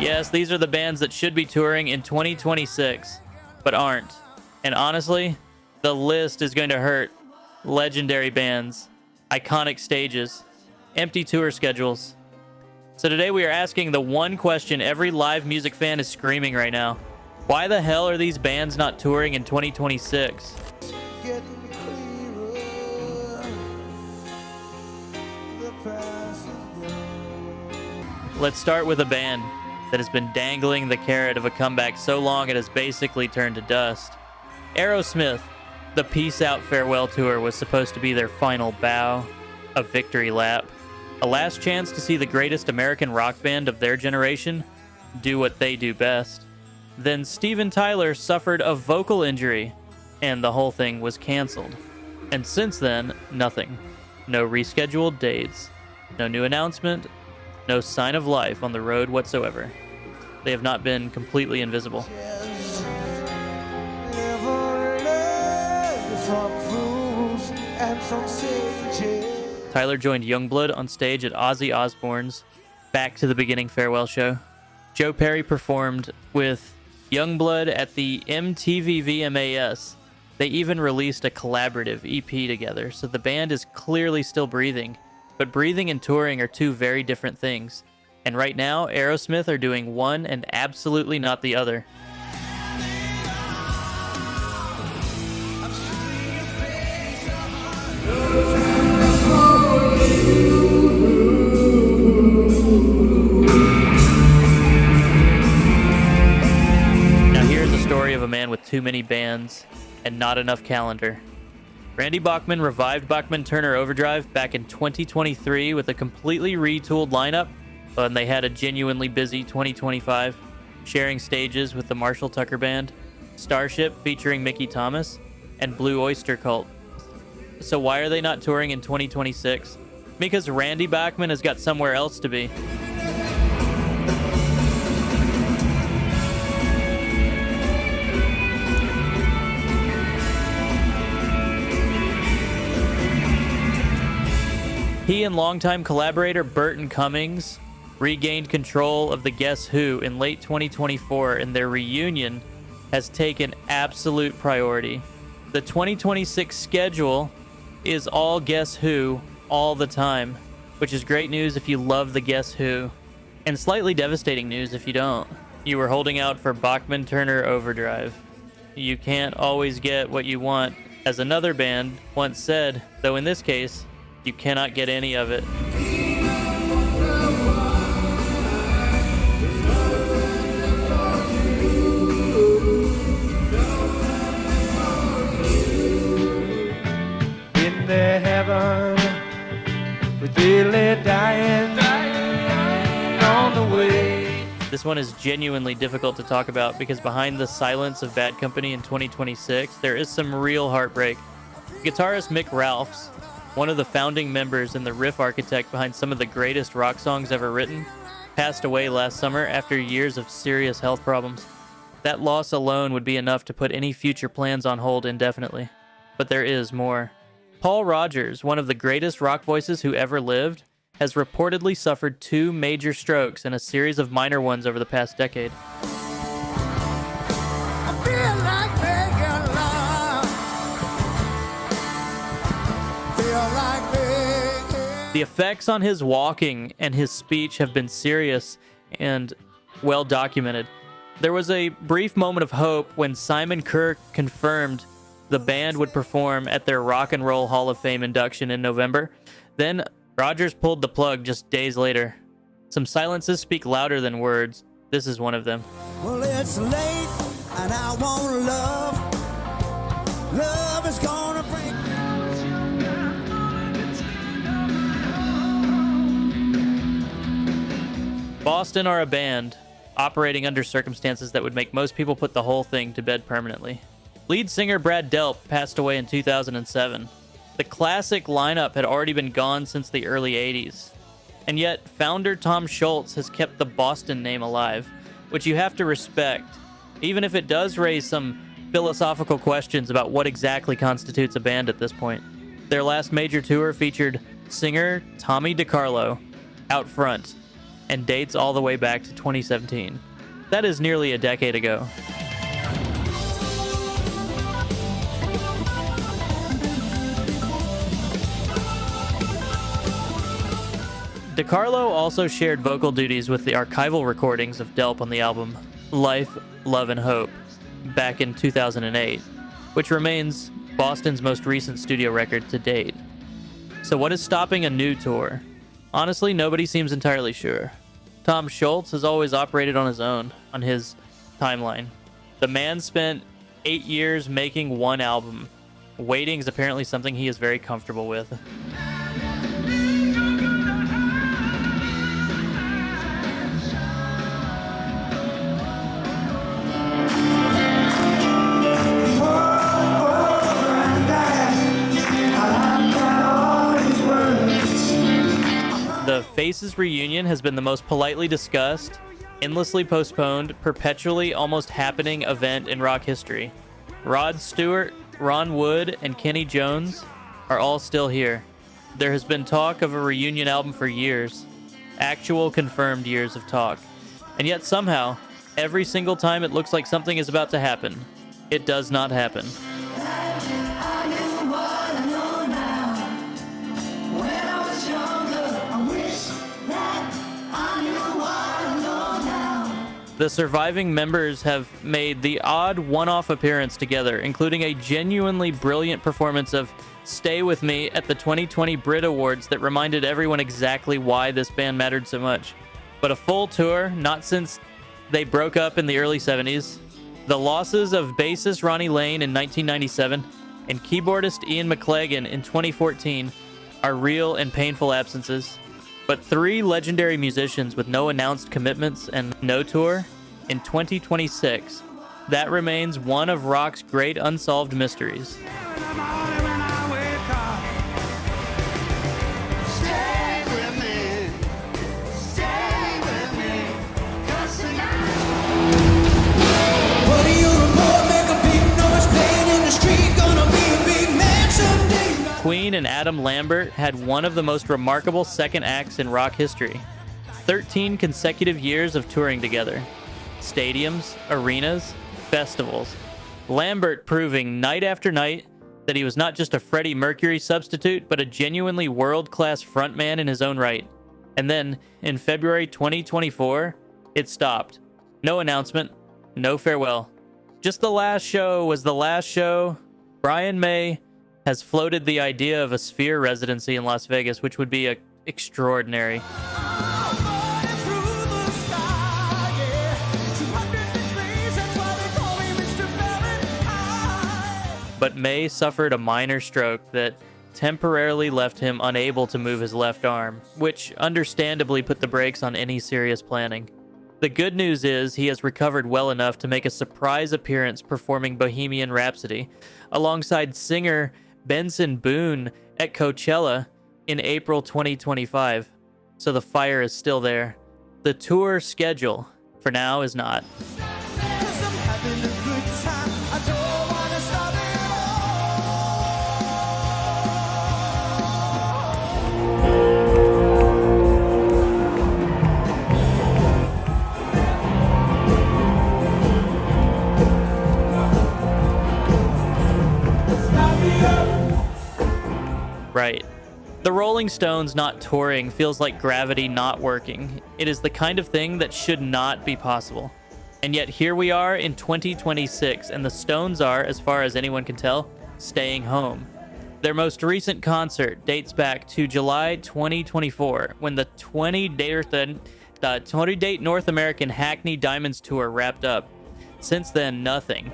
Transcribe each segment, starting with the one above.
Yes, these are the bands that should be touring in 2026, but aren't. And honestly, the list is going to hurt. Legendary bands, iconic stages, empty tour schedules. So today we are asking the one question every live music fan is screaming right now. Why the hell are these bands not touring in 2026? Let's start with a band that has been dangling the carrot of a comeback so long it has basically turned to dust. Aerosmith. The Peace Out Farewell Tour was supposed to be their final bow, a victory lap, a last chance to see the greatest American rock band of their generation do what they do best. Then Steven Tyler suffered a vocal injury, and the whole thing was canceled. And since then, nothing. No rescheduled dates, no new announcement, no sign of life on the road whatsoever. They have not been completely invisible. Tyler joined Yungblud on stage at Ozzy Osbourne's Back to the Beginning farewell show. Joe Perry performed with Yungblud at the MTV VMAs. They even released a collaborative EP together, so the band is clearly still breathing. But breathing and touring are two very different things. And right now, Aerosmith are doing one and absolutely not the other. Now here's a story of a man with too many bands and not enough calendar. Randy Bachman revived Bachman-Turner Overdrive back in 2023 with a completely retooled lineup, and they had a genuinely busy 2025, sharing stages with the Marshall Tucker Band, Starship featuring Mickey Thomas, and Blue Oyster Cult. So why are they not touring in 2026? Because Randy Bachman has got somewhere else to be. He and longtime collaborator Burton Cummings regained control of the Guess Who in late 2024, and their reunion has taken absolute priority. The 2026 schedule is all Guess Who all the time, which is great news if you love the Guess Who, and slightly devastating news if you don't. You were holding out for Bachman-Turner Overdrive. You can't always get what you want, as another band once said, though in this case, you cannot get any of it. In the heaven, with Billy dying on the way. This one is genuinely difficult to talk about because behind the silence of Bad Company in 2026, there is some real heartbreak. Guitarist Mick Ralphs, one of the founding members and the riff architect behind some of the greatest rock songs ever written, passed away last summer after years of serious health problems. That loss alone would be enough to put any future plans on hold indefinitely. But there is more. Paul Rodgers, one of the greatest rock voices who ever lived, has reportedly suffered 2 major strokes and a series of minor ones over the past decade. I feel like making love. Feel like making... The effects on his walking and his speech have been serious and well documented. There was a brief moment of hope when Simon Kirke confirmed the band would perform at their Rock and Roll Hall of Fame induction in November. Then Rodgers pulled the plug just days later. Some silences speak louder than words. This is one of them. Well, it's late and I want love. Love is gonna break me. Boston are a band operating under circumstances that would make most people put the whole thing to bed permanently. Lead singer Brad Delp passed away in 2007. The classic lineup had already been gone since the early 80s. And yet, founder Tom Schultz has kept the Boston name alive, which you have to respect, even if it does raise some philosophical questions about what exactly constitutes a band at this point. Their last major tour featured singer Tommy DiCarlo out front. and dates all the way back to 2017. That is nearly a decade ago. DiCarlo also shared vocal duties with the archival recordings of Delp on the album Life, Love, and Hope back in 2008, which remains Boston's most recent studio record to date. So what is stopping a new tour? Honestly, nobody seems entirely sure. Tom Scholz has always operated on his own, on his timeline. The man spent 8 years making one album. Waiting is apparently something he is very comfortable with. The Faces reunion has been the most politely discussed, endlessly postponed, perpetually almost happening event in rock history. Rod Stewart, Ron Wood, and Kenny Jones are all still here. There has been talk of a reunion album for years, actual confirmed years of talk. And yet somehow, every single time it looks like something is about to happen, it does not happen. The surviving members have made the odd one-off appearance together, including a genuinely brilliant performance of Stay With Me at the 2020 Brit Awards that reminded everyone exactly why this band mattered so much. But a full tour, not since they broke up in the early 70s. The losses of bassist Ronnie Lane in 1997 and keyboardist Ian McClagan in 2014 are real and painful absences. But 3 legendary musicians with no announced commitments and no tour in 2026, that remains one of rock's great unsolved mysteries. Queen and Adam Lambert had one of the most remarkable second acts in rock history. 13 consecutive years of touring together. Stadiums, arenas, festivals. Lambert proving night after night that he was not just a Freddie Mercury substitute, but a genuinely world-class frontman in his own right. And then, in February 2024, it stopped. No announcement, no farewell. Just the last show was the last show. Brian May has floated the idea of a Sphere residency in Las Vegas, which would be extraordinary. But May suffered a minor stroke that temporarily left him unable to move his left arm, which understandably put the brakes on any serious planning. The good news is he has recovered well enough to make a surprise appearance performing Bohemian Rhapsody alongside singer Benson Boone at Coachella in April 2025. So the fire is still there. The tour schedule, for now, is not. Right. The Rolling Stones not touring feels like gravity not working. It is the kind of thing that should not be possible. And yet here we are in 2026, and the Stones are, as far as anyone can tell, staying home. Their most recent concert dates back to July 2024, when the 20-date North American Hackney Diamonds Tour wrapped up. Since then, nothing.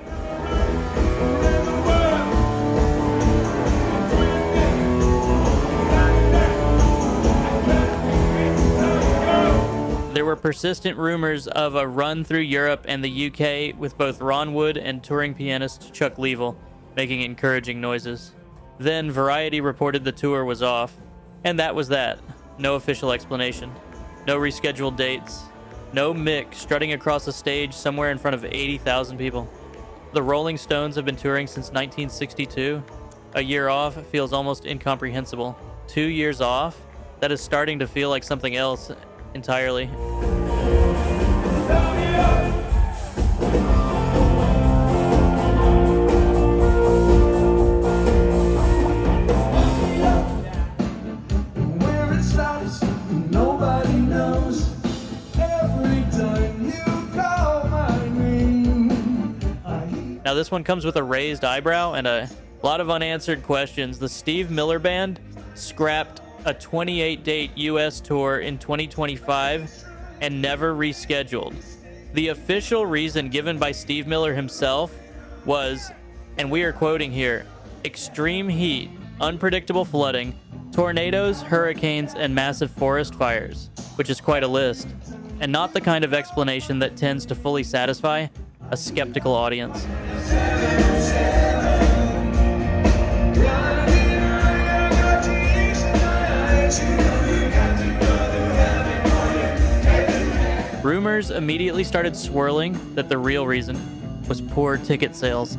There were persistent rumors of a run through Europe and the UK with both Ron Wood and touring pianist Chuck Leavell making encouraging noises. Then Variety reported the tour was off, and that was that. No official explanation. No rescheduled dates. No Mick strutting across a stage somewhere in front of 80,000 people. The Rolling Stones have been touring since 1962. A year off feels almost incomprehensible. 2 years off? That is starting to feel like something else. entirely. Where it stops, nobody knows. Every time you call my name, Now this one comes with a raised eyebrow and a lot of unanswered questions. The Steve Miller Band scrapped a 28-date U.S. tour in 2025 and never rescheduled. The official reason given by Steve Miller himself was, and we are quoting here, extreme heat, unpredictable flooding, tornadoes, hurricanes, and massive forest fires, which is quite a list, and not the kind of explanation that tends to fully satisfy a skeptical audience. Rumors immediately started swirling that the real reason was poor ticket sales.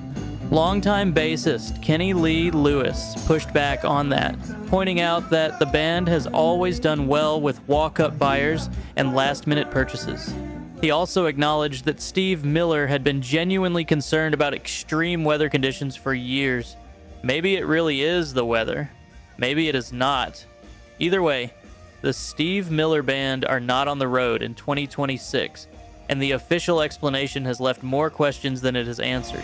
Longtime bassist Kenny Lee Lewis pushed back on that, pointing out that the band has always done well with walk-up buyers and last-minute purchases. He also acknowledged that Steve Miller had been genuinely concerned about extreme weather conditions for years. Maybe it really is the weather. Maybe it is not. Either way, the Steve Miller Band are not on the road in 2026, and the official explanation has left more questions than it has answered.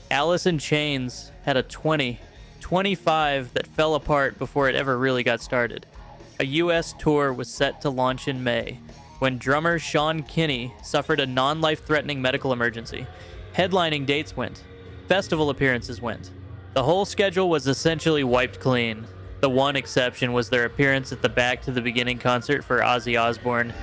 Alice in Chains had a 25 that fell apart before it ever really got started. A U.S. tour was set to launch in May, when drummer Sean Kinney suffered a non-life-threatening medical emergency. Headlining dates went. Festival appearances went. The whole schedule was essentially wiped clean. The one exception was their appearance at the Back to the Beginning concert for Ozzy Osbourne.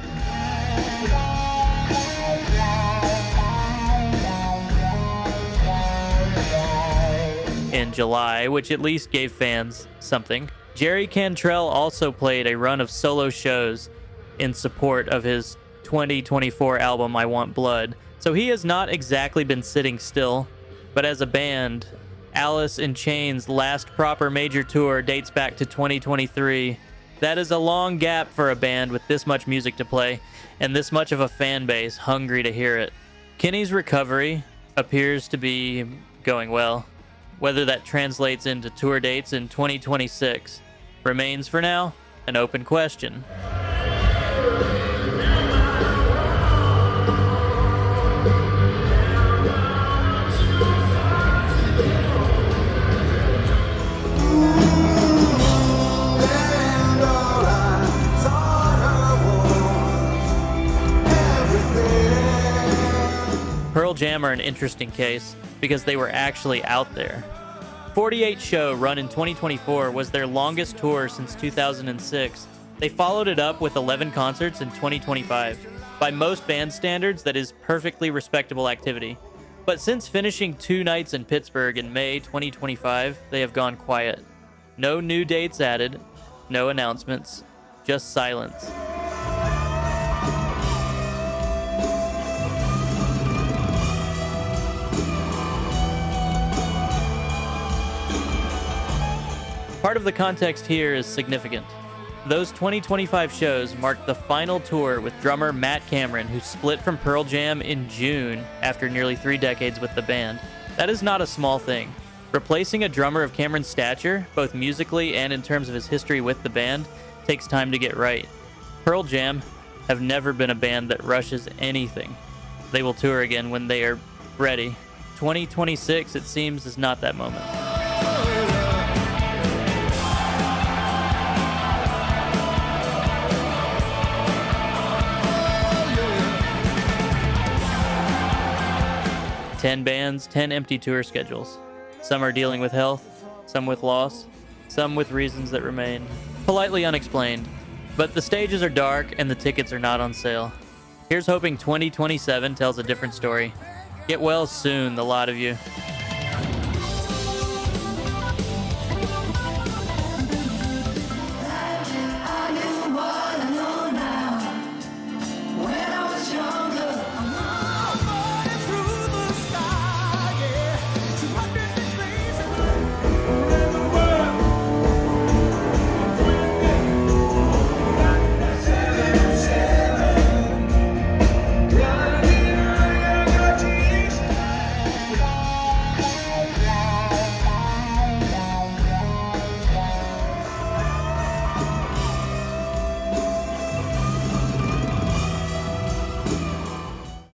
In July, which at least gave fans something. Jerry Cantrell also played a run of solo shows in support of his 2024 album I Want Blood, so he has not exactly been sitting still, but as a band, Alice in Chains' last proper major tour dates back to 2023. That is a long gap for a band with this much music to play, and this much of a fan base hungry to hear it. Kinney's recovery appears to be going well. Whether that translates into tour dates in 2026 remains for now an open question. Pearl Jam are an interesting case because they were actually out there. 48 show run in 2024 was their longest tour since 2006. They followed it up with 11 concerts in 2025. By most band standards, that is perfectly respectable activity. But since finishing 2 nights in Pittsburgh in May 2025, they have gone quiet. No new dates added, no announcements, just silence. Part of the context here is significant. Those 2025 shows marked the final tour with drummer Matt Cameron, who split from Pearl Jam in June after nearly 3 decades with the band. That is not a small thing. Replacing a drummer of Cameron's stature, both musically and in terms of his history with the band, takes time to get right. Pearl Jam have never been a band that rushes anything. They will tour again when they are ready. 2026, it seems, is not that moment. Ten bands, 10 empty tour schedules. Some are dealing with health, some with loss, some with reasons that remain politely unexplained. But the stages are dark and the tickets are not on sale. Here's hoping 2027 tells a different story. Get well soon, the lot of you.